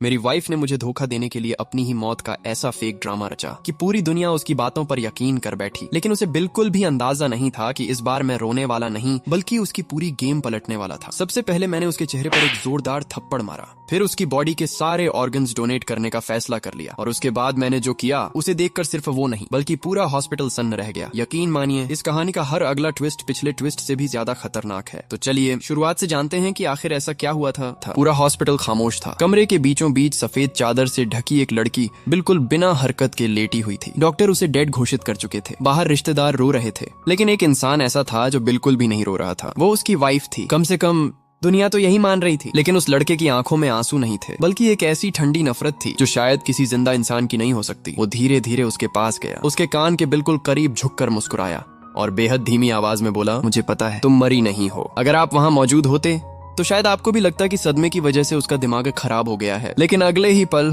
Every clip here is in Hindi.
मेरी वाइफ ने मुझे धोखा देने के लिए अपनी ही मौत का ऐसा फेक ड्रामा रचा कि पूरी दुनिया उसकी बातों पर यकीन कर बैठी। लेकिन उसे बिल्कुल भी अंदाजा नहीं था कि इस बार मैं रोने वाला नहीं बल्कि उसकी पूरी गेम पलटने वाला था। सबसे पहले मैंने उसके चेहरे पर एक जोरदार थप्पड़ मारा, फिर उसकी बॉडी के सारे ऑर्गन्स डोनेट करने का फैसला कर लिया। और उसके बाद मैंने जो किया उसे देखकर सिर्फ वो नहीं बल्कि पूरा हॉस्पिटल सन्न रह गया। यकीन मानिए इस कहानी का हर अगला ट्विस्ट पिछले ट्विस्ट से भी ज्यादा खतरनाक है। तो चलिए शुरुआत से जानते हैं कि आखिर ऐसा क्या हुआ था। पूरा हॉस्पिटल खामोश था। कमरे के बीचों बीच सफेद चादर से ढकी एक लड़की बिल्कुल बिना हरकत के लेटी हुई थी। डॉक्टर उसे डेड घोषित कर चुके थे। बाहर रिश्तेदार रो रहे थे, लेकिन एक इंसान ऐसा था जो बिल्कुल भी नहीं रो रहा था। वो उसकी वाइफ थी। कम से कम दुनिया तो यही मान रही थी। लेकिन उस लड़के की आंखों में आंसू नहीं थे बल्कि एक ऐसी ठंडी नफरत थी जो शायद किसी जिंदा इंसान की नहीं हो सकती। वो धीरे धीरे उसके पास गया, उसके कान के बिल्कुल करीब झुककर मुस्कुराया और बेहद धीमी आवाज में बोला, मुझे पता है तुम मरी नहीं हो। अगर आप वहाँ मौजूद होते तो शायद आपको भी लगता कि सदमे की वजह से उसका दिमाग खराब हो गया है। लेकिन अगले ही पल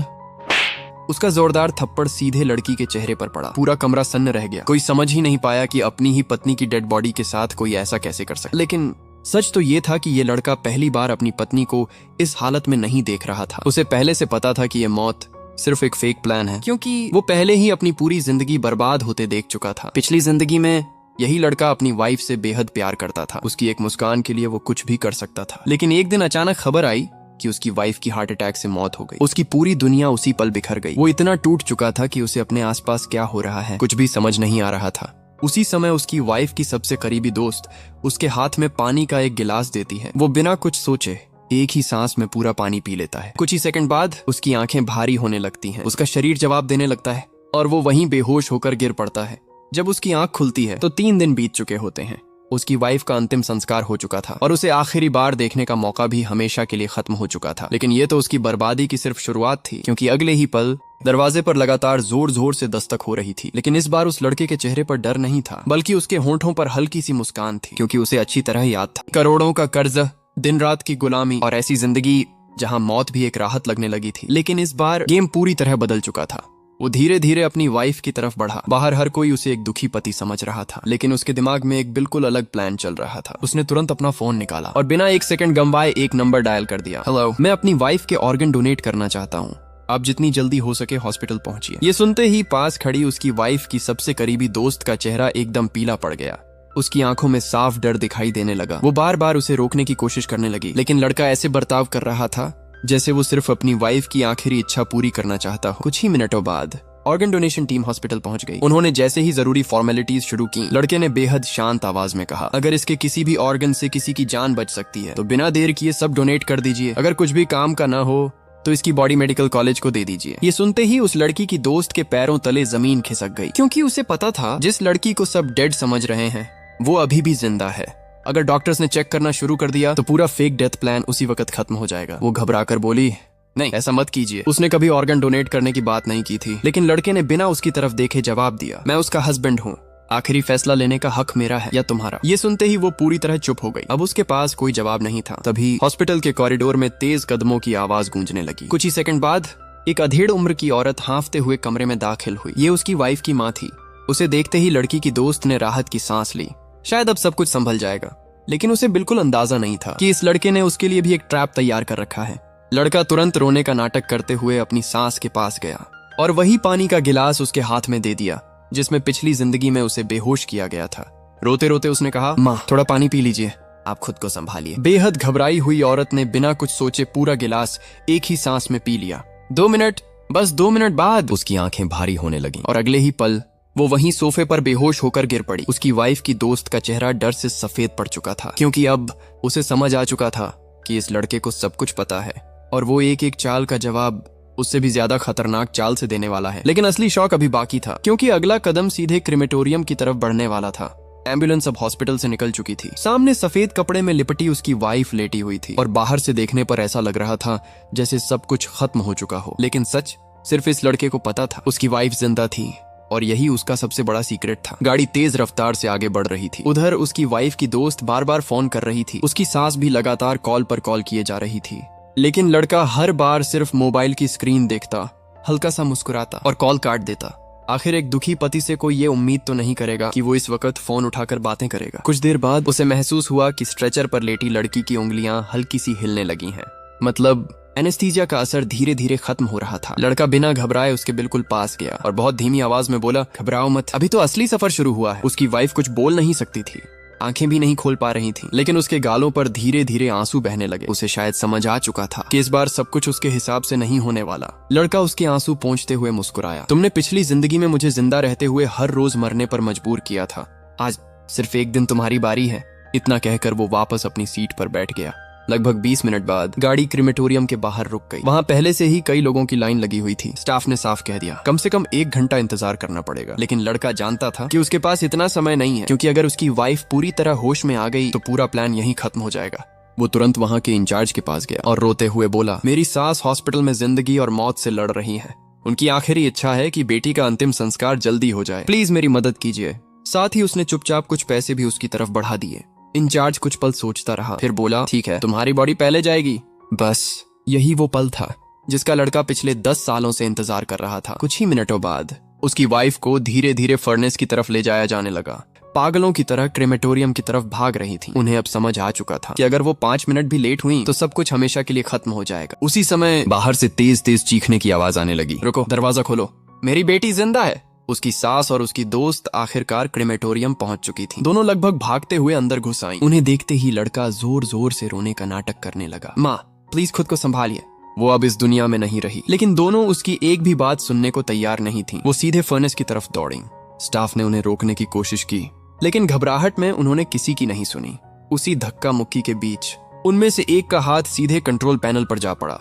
उसका जोरदार थप्पड़ सीधे लड़की के चेहरे पर पड़ा। पूरा कमरा सन्न रह गया। कोई समझ ही नहीं पाया कि अपनी ही पत्नी की डेड बॉडी के साथ कोई ऐसा कैसे कर सकता। लेकिन सच तो ये था कि ये लड़का पहली बार अपनी पत्नी को इस हालत में नहीं देख रहा था। उसे पहले से पता था कि ये मौत सिर्फ एक फेक प्लान है, क्योंकि वो पहले ही अपनी पूरी जिंदगी बर्बाद होते देख चुका था। पिछली जिंदगी में यही लड़का अपनी वाइफ से बेहद प्यार करता था। उसकी एक मुस्कान के लिए वो कुछ भी कर सकता था। लेकिन एक दिन अचानक खबर आई कि उसकी वाइफ की हार्ट अटैक से मौत हो गई। उसकी पूरी दुनिया उसी पल बिखर गई। वो इतना टूट चुका था कि उसे अपने आसपास क्या हो रहा है कुछ भी समझ नहीं आ रहा था। उसी समय उसकी वाइफ की सबसे करीबी दोस्त उसके हाथ में पानी का एक गिलास देती है। वो बिना कुछ सोचे एक ही सांस में पूरा पानी पी लेता है। कुछ ही सेकंड बाद उसकी आंखें भारी होने लगती हैं। उसका शरीर जवाब देने लगता है और वो वहीं बेहोश होकर गिर पड़ता है। जब उसकी आंख खुलती है तो 3 दिन बीत चुके होते हैं। उसकी वाइफ का अंतिम संस्कार हो चुका था और उसे आखिरी बार देखने का मौका भी हमेशा के लिए खत्म हो चुका था। लेकिन ये तो उसकी बर्बादी की सिर्फ शुरुआत थी, क्योंकि अगले ही पल दरवाजे पर लगातार जोर जोर से दस्तक हो रही थी। लेकिन इस बार उस लड़के के चेहरे पर डर नहीं था बल्कि उसके होंठों पर हल्की सी मुस्कान थी, क्योंकि उसे अच्छी तरह याद था करोड़ों का कर्ज, दिन रात की गुलामी और ऐसी जिंदगी जहां मौत भी एक राहत लगने लगी थी। लेकिन इस बार गेम पूरी तरह बदल चुका था। वो धीरे धीरे अपनी वाइफ की तरफ बढ़ा। बाहर हर कोई उसे एक दुखी पति समझ रहा था, लेकिन उसके दिमाग में एक बिल्कुल अलग प्लान चल रहा था। उसने तुरंत अपना फोन निकाला और बिना एक सेकंड गंवाए एक नंबर डायल कर दिया। हेलो, मैं अपनी वाइफ के ऑर्गन डोनेट करना चाहता हूँ। आप जितनी जल्दी हो सके हॉस्पिटल पहुंचिए। ये सुनते ही पास खड़ी उसकी वाइफ की सबसे करीबी दोस्त का चेहरा एकदम पीला पड़ गया। उसकी आंखों में साफ डर दिखाई देने लगा। वो बार बार उसे रोकने की कोशिश करने लगी, लेकिन लड़का ऐसे बर्ताव कर रहा था जैसे वो सिर्फ अपनी वाइफ की आखिरी इच्छा पूरी करना चाहता हो। कुछ ही मिनटों बाद ऑर्गन डोनेशन टीम हॉस्पिटल पहुंच गई। उन्होंने जैसे ही जरूरी फॉर्मेलिटीज शुरू की, लड़के ने बेहद शांत आवाज में कहा, अगर इसके किसी भी ऑर्गन से किसी की जान बच सकती है तो बिना देर किए सब डोनेट कर दीजिए। अगर कुछ भी काम का ना हो तो इसकी बॉडी मेडिकल कॉलेज को दे दीजिए। ये सुनते ही उस लड़की की दोस्त के पैरों तले जमीन खिसक गई, क्योंकि उसे पता था जिस लड़की को सब डेड समझ रहे हैं वो अभी भी जिंदा है। अगर डॉक्टर्स ने चेक करना शुरू कर दिया तो पूरा फेक डेथ प्लान उसी वक्त खत्म हो जाएगा। वो घबराकर बोली, नहीं ऐसा मत कीजिए। उसने कभी ऑर्गन डोनेट करने की बात नहीं की थी, लेकिन लड़के ने बिना उसकी तरफ देखे जवाब दिया, मैं उसका हस्बैंड हूँ। आखिरी फैसला लेने का हक मेरा है या तुम्हारा। ये सुनते ही वो पूरी तरह चुप हो गई। अब उसके पास कोई जवाब नहीं था। तभी हॉस्पिटल के कॉरिडोर में तेज कदमों की आवाज गूंजने लगी। कुछ ही सेकंड बाद एक अधेड़ उम्र की औरत हांफते हुए कमरे में दाखिल हुई। ये उसकी वाइफ की माँ थी। उसे देखते ही लड़की की दोस्त ने राहत की सांस ली। शायद अब सब कुछ संभल जाएगा, लेकिन उसे बिल्कुल अंदाजा नहीं था कि इस लड़के ने उसके लिए भी एक ट्रैप तैयार कर रखा है। लड़का तुरंत रोने का नाटक करते हुए अपनी सास के पास गया और वही पानी का गिलास उसके हाथ में दे दिया जिसमें पिछली जिंदगी में उसे बेहोश किया गया था। रोते रोते उसने कहा, माँ थोड़ा पानी पी लीजिए, आप खुद को संभालिए। बेहद घबराई हुई औरत ने बिना कुछ सोचे पूरा गिलास एक ही सांस में पी लिया। 2 मिनट, बस 2 मिनट बाद उसकी आंखें भारी होने लगीं और अगले ही पल वो वहीं सोफे पर बेहोश होकर गिर पड़ी। उसकी वाइफ की दोस्त का चेहरा डर से सफेद पड़ चुका था, क्योंकि अब उसे समझ आ चुका था कि इस लड़के को सब कुछ पता है और वो एक एक चाल का जवाब उससे भी ज्यादा खतरनाक चाल से देने वाला है। लेकिन असली शौक अभी बाकी था, क्योंकि अगला कदम सीधे क्रिमेटोरियम की तरफ बढ़ने वाला था। एम्बुलेंस अब हॉस्पिटल से निकल चुकी थी। सामने सफेद कपड़े में लिपटी उसकी वाइफ लेटी हुई थी और बाहर से देखने पर ऐसा लग रहा था जैसे सब कुछ खत्म हो चुका हो। लेकिन सच सिर्फ इस लड़के को पता था, उसकी वाइफ जिंदा थी और यही उसका सबसे बड़ा सीक्रेट था। गाड़ी तेज रफ्तार से आगे बढ़ रही थी। उधर उसकी वाइफ की दोस्त बार बार फोन कर रही थी। उसकी सास भी लगातार कॉल पर कॉल किए जा रही थी, लेकिन लड़का हर बार सिर्फ मोबाइल की स्क्रीन देखता, हल्का सा मुस्कुराता और कॉल काट देता। आखिर एक दुखी पति से कोई ये उम्मीद तो नहीं करेगा कि वो इस वक्त फोन उठाकर बातें करेगा। कुछ देर बाद उसे महसूस हुआ कि स्ट्रेचर पर लेटी लड़की की उंगलियां हल्की सी हिलने लगी हैं। मतलब एनेस्थीसिया का असर धीरे धीरे खत्म हो रहा था। लड़का बिना घबराए उसके बिल्कुल पास गया और बहुत धीमी आवाज में बोला, घबराओ मत, अभी तो असली सफर शुरू हुआ है। उसकी वाइफ कुछ बोल नहीं सकती थी, आंखें भी नहीं खोल पा रही थीं, लेकिन उसके गालों पर धीरे धीरे आंसू बहने लगे। उसे शायद समझ आ चुका था कि इस बार सब कुछ उसके हिसाब से नहीं होने वाला। लड़का उसके आंसू पोंछते हुए मुस्कुराया, तुमने पिछली जिंदगी में मुझे जिंदा रहते हुए हर रोज मरने पर मजबूर किया था, आज सिर्फ एक दिन तुम्हारी बारी है। इतना कहकर वो वापस अपनी सीट पर बैठ गया। लगभग 20 मिनट बाद गाड़ी क्रिमेटोरियम के बाहर रुक गई। वहाँ पहले से ही कई लोगों की लाइन लगी हुई थी। स्टाफ ने साफ कह दिया, कम से कम 1 घंटा इंतजार करना पड़ेगा। लेकिन लड़का जानता था कि उसके पास इतना समय नहीं है, क्योंकि अगर उसकी वाइफ पूरी तरह होश में आ गई तो पूरा प्लान यहीं खत्म हो जाएगा। वो तुरंत वहाँ के इंचार्ज के पास गया और रोते हुए बोला, मेरी सास हॉस्पिटल में जिंदगी और मौत से लड़ रही है। उनकी आखिरी इच्छा है कि बेटी का अंतिम संस्कार जल्दी हो जाए, प्लीज मेरी मदद कीजिए। साथ ही उसने चुपचाप कुछ पैसे भी उसकी तरफ बढ़ा दिए। इंचार्ज कुछ पल सोचता रहा, फिर बोला, ठीक है, तुम्हारी बॉडी पहले जाएगी। बस यही वो पल था जिसका लड़का पिछले 10 सालों से इंतजार कर रहा था। कुछ ही मिनटों बाद उसकी वाइफ को धीरे धीरे फर्नेस की तरफ ले जाया जाने लगा। पागलों की तरह क्रेमेटोरियम की तरफ भाग रही थी। उन्हें अब समझ आ चुका था कि अगर वो 5 मिनट भी लेट हुई तो सब कुछ हमेशा के लिए खत्म हो जाएगा। उसी समय बाहर से तेज तेज चीखने की आवाज आने लगी, रुको, दरवाजा खोलो, मेरी बेटी जिंदा है। उसकी सास और उसकी दोस्त आखिरकार क्रेमेटोरियम पहुंच चुकी थी। दोनों लगभग भागते हुए अंदर घुस आईं। उन्हें देखते ही लड़का जोर जोर से रोने का नाटक करने लगा। माँ प्लीज खुद को संभालिए। वो अब इस दुनिया में नहीं रही। लेकिन दोनों उसकी एक भी बात सुनने को तैयार नहीं थी। वो सीधे फर्नेस की तरफ दौड़ी। स्टाफ ने उन्हें रोकने की कोशिश की, लेकिन घबराहट में उन्होंने किसी की नहीं सुनी। उसी धक्का मुक्की के बीच उनमें से एक का हाथ सीधे कंट्रोल पैनल पर जा पड़ा।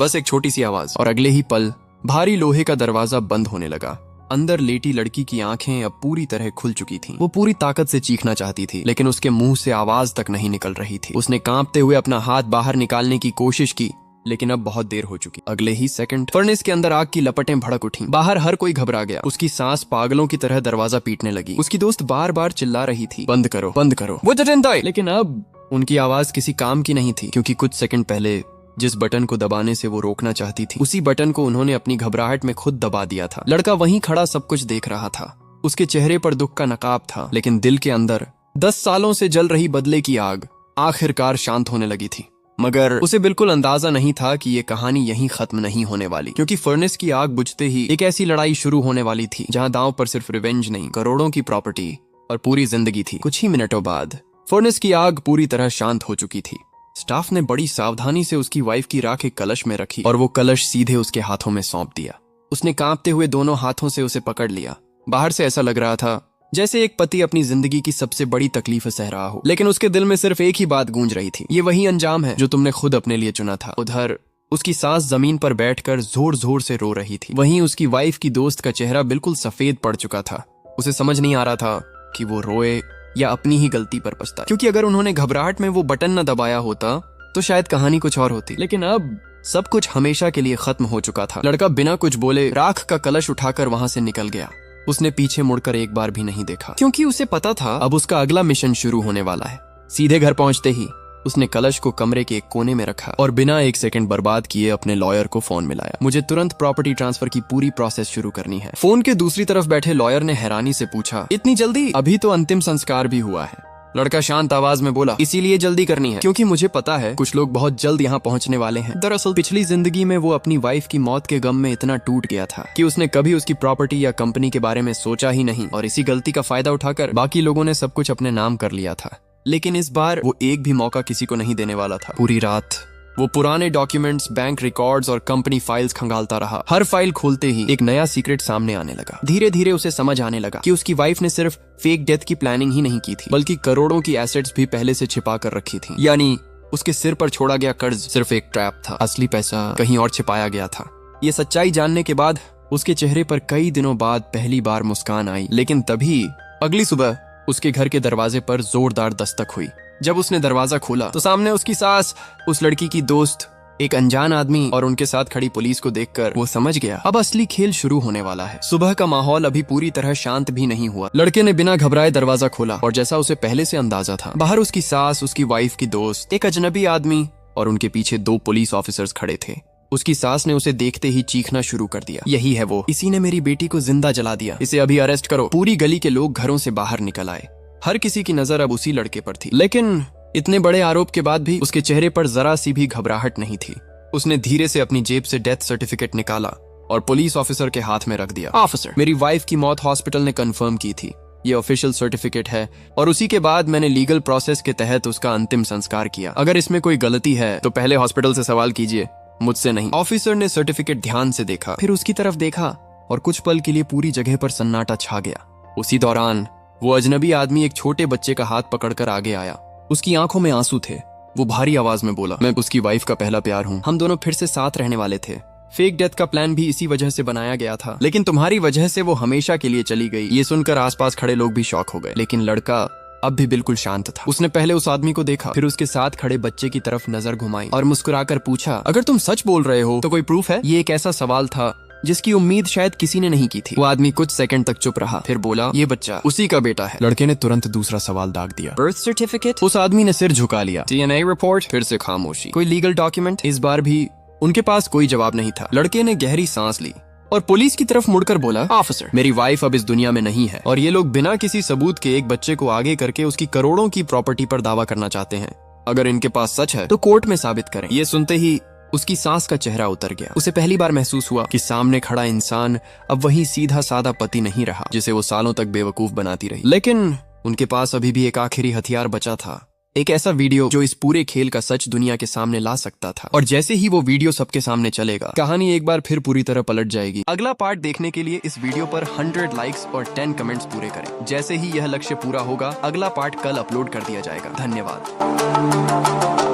बस एक छोटी सी आवाज और अगले ही पल भारी लोहे का दरवाजा बंद होने लगा। अंदर लेटी लड़की की आंखें अब पूरी तरह खुल चुकी थीं। वो पूरी ताकत से चीखना चाहती थी, लेकिन उसके मुंह से आवाज तक नहीं निकल रही थी। उसने कांपते हुए अपना हाथ बाहर निकालने की कोशिश की, लेकिन अब बहुत देर हो चुकी। अगले ही सेकंड फर्नेस के अंदर आग की लपटें भड़क उठी। बाहर हर कोई घबरा गया। उसकी सांस पागलों की तरह दरवाजा पीटने लगी। उसकी दोस्त बार बार चिल्ला रही थी, बंद करो, बंद करो। वो लेकिन अब उनकी आवाज किसी काम की नहीं थी, क्योंकि कुछ सेकंड पहले जिस बटन को दबाने से वो रोकना चाहती थी, उसी बटन को उन्होंने अपनी घबराहट में खुद दबा दिया था। लड़का वहीं खड़ा सब कुछ देख रहा था। उसके चेहरे पर दुख का नकाब था, लेकिन दिल के अंदर 10 सालों से जल रही बदले की आग आखिरकार शांत होने लगी थी। मगर उसे बिल्कुल अंदाजा नहीं था कि ये कहानी यहीं खत्म नहीं होने वाली, क्योंकि फर्नेस की आग बुझते ही एक ऐसी लड़ाई शुरू होने वाली थी जहां दांव पर सिर्फ रिवेंज नहीं, करोड़ों की प्रॉपर्टी और पूरी जिंदगी थी। कुछ ही मिनटों बाद फर्नेस की आग पूरी तरह शांत हो चुकी थी। स्टाफ ने बड़ी सावधानी से उसकी वाइफ की राख एक कलश में रखी और वो कलश सीधे उसके हाथों में सौंप दिया। उसने कांपते हुए दोनों हाथों से उसे पकड़ लिया। बाहर से ऐसा लग रहा था जैसे एक पति अपनी जिंदगी की सबसे बड़ी तकलीफ सह रहा हो, लेकिन उसके दिल में सिर्फ एक ही बात गूंज रही थी, ये वही अंजाम है जो तुमने खुद अपने लिए चुना था। उधर उसकी सास जमीन पर बैठकर जोर जोर से रो रही थी। वहीं उसकी वाइफ की दोस्त का चेहरा बिल्कुल सफेद पड़ चुका था। उसे समझ नहीं आ रहा था कि वो रोए या अपनी ही गलती पर पछताए, क्योंकि अगर उन्होंने घबराहट में वो बटन न दबाया होता तो शायद कहानी कुछ और होती। लेकिन अब सब कुछ हमेशा के लिए खत्म हो चुका था। लड़का बिना कुछ बोले राख का कलश उठाकर वहां से निकल गया। उसने पीछे मुड़कर एक बार भी नहीं देखा, क्योंकि उसे पता था अब उसका अगला मिशन शुरू होने वाला है। सीधे घर पहुंचते ही उसने कलश को कमरे के एक कोने में रखा और बिना एक सेकंड बर्बाद किए अपने लॉयर को फोन मिलाया। मुझे तुरंत प्रॉपर्टी ट्रांसफर की पूरी प्रोसेस शुरू करनी है। फोन के दूसरी तरफ बैठे लॉयर ने हैरानी से पूछा, इतनी जल्दी? अभी तो अंतिम संस्कार भी हुआ है। लड़का शांत आवाज में बोला, इसीलिए जल्दी करनी है क्योंकि मुझे पता है कुछ लोग बहुत जल्द यहाँ पहुँचने वाले हैं। दरअसल पिछली जिंदगी में वो अपनी वाइफ की मौत के गम में इतना टूट गया था कि उसने कभी उसकी प्रॉपर्टी या कंपनी के बारे में सोचा ही नहीं, और इसी गलती का फायदा उठाकर बाकी लोगों ने सब कुछ अपने नाम कर लिया था। लेकिन इस बार वो एक भी मौका किसी को नहीं देने वाला था। पूरी रात वो पुराने डॉक्यूमेंट्स, बैंक रिकॉर्ड्स और कंपनी फाइल्स खंगालता रहा। हर फाइल खोलते ही एक नया सीक्रेट सामने आने लगा। धीरे धीरे उसे समझ आने लगा कि उसकी वाइफ ने सिर्फ फेक डेथ की प्लानिंग ही नहीं की थी, बल्कि करोड़ों की एसेट्स भी पहले से छिपा कर रखी थी। यानी उसके सिर पर छोड़ा गया कर्ज सिर्फ एक ट्रैप था, असली पैसा कहीं और छिपाया गया था। ये सच्चाई जानने के बाद उसके चेहरे पर कई दिनों बाद पहली बार मुस्कान आई। लेकिन तभी अगली सुबह उसके घर के दरवाजे पर जोरदार दस्तक हुई। जब उसने दरवाजा खोला तो सामने उसकी सास, उस लड़की की दोस्त, एक अनजान आदमी और उनके साथ खड़ी पुलिस को देखकर वो समझ गया अब असली खेल शुरू होने वाला है। सुबह का माहौल अभी पूरी तरह शांत भी नहीं हुआ। लड़के ने बिना घबराए दरवाजा खोला और जैसा उसे पहले से अंदाजा था, बाहर उसकी सास, उसकी वाइफ की दोस्त, एक अजनबी आदमी और उनके पीछे 2 पुलिस ऑफिसर्स खड़े थे। उसकी सास ने उसे देखते ही चीखना शुरू कर दिया, यही है वो, इसी ने मेरी बेटी को जिंदा जला दिया, इसे अभी अरेस्ट करो। पूरी गली के लोग घरों से बाहर निकल आए। हर किसी की नजर अब उसी लड़के पर थी, लेकिन इतने बड़े आरोप के बाद भी उसके चेहरे पर जरा सी भी घबराहट नहीं थी। उसने धीरे से अपनी जेब से डेथ सर्टिफिकेट निकाला और पुलिस ऑफिसर के हाथ में रख दिया। ऑफिसर, मेरी वाइफ की मौत हॉस्पिटल ने कंफर्म की थी। ये ऑफिशियल सर्टिफिकेट है और उसी के बाद मैंने लीगल प्रोसेस के तहत उसका अंतिम संस्कार किया। अगर इसमें कोई गलती है तो पहले हॉस्पिटल से सवाल कीजिए, मुझसे नहीं। ऑफिसर ने सर्टिफिकेट ध्यान से देखा, फिर उसकी तरफ देखा और कुछ पल के लिए पूरी जगह पर सन्नाटा छा गया। उसी दौरान वो अजनबी आदमी एक छोटे बच्चे का हाथ पकड़कर आगे आया। उसकी आंखों में आंसू थे। वो भारी आवाज में बोला, मैं उसकी वाइफ का पहला प्यार हूँ। हम दोनों फिर से साथ रहने वाले थे। फेक डेथ का प्लान भी इसी वजह से बनाया गया था, लेकिन तुम्हारी वजह से वो हमेशा के लिए चली गई। ये सुनकर आसपास खड़े लोग भी शॉक हो गए, लेकिन लड़का अब भी बिल्कुल शांत था। उसने पहले उस आदमी को देखा, फिर उसके साथ खड़े बच्चे की तरफ नजर घुमाई और मुस्कुराकर पूछा, अगर तुम सच बोल रहे हो तो कोई प्रूफ है? ये एक ऐसा सवाल था जिसकी उम्मीद शायद किसी ने नहीं की थी। वो आदमी कुछ सेकंड तक चुप रहा, फिर बोला, ये बच्चा उसी का बेटा है। लड़के ने तुरंत दूसरा सवाल दाग दिया, बर्थ सर्टिफिकेट? उस आदमी ने सिर झुका लिया। DNA report? फिर से खामोशी। कोई लीगल डॉक्यूमेंट? इस बार भी उनके पास कोई जवाब नहीं था। लड़के ने गहरी सांस ली और पुलिस की तरफ मुड़कर बोला, ऑफिसर, मेरी वाइफ अब इस दुनिया में नहीं है और ये लोग बिना किसी सबूत के एक बच्चे को आगे करके उसकी करोड़ों की प्रॉपर्टी पर दावा करना चाहते हैं। अगर इनके पास सच है तो कोर्ट में साबित करें। ये सुनते ही उसकी सांस का चेहरा उतर गया। उसे पहली बार महसूस हुआ कि सामने खड़ा इंसान अब वही सीधा साधा पति नहीं रहा जिसे वो सालों तक बेवकूफ बनाती रही। लेकिन उनके पास अभी भी एक आखिरी हथियार बचा था, एक ऐसा वीडियो जो इस पूरे खेल का सच दुनिया के सामने ला सकता था। और जैसे ही वो वीडियो सबके सामने चलेगा, कहानी एक बार फिर पूरी तरह पलट जाएगी। अगला पार्ट देखने के लिए इस वीडियो पर 100 लाइक्स और 10 कमेंट्स पूरे करें। जैसे ही यह लक्ष्य पूरा होगा, अगला पार्ट कल अपलोड कर दिया जाएगा। धन्यवाद।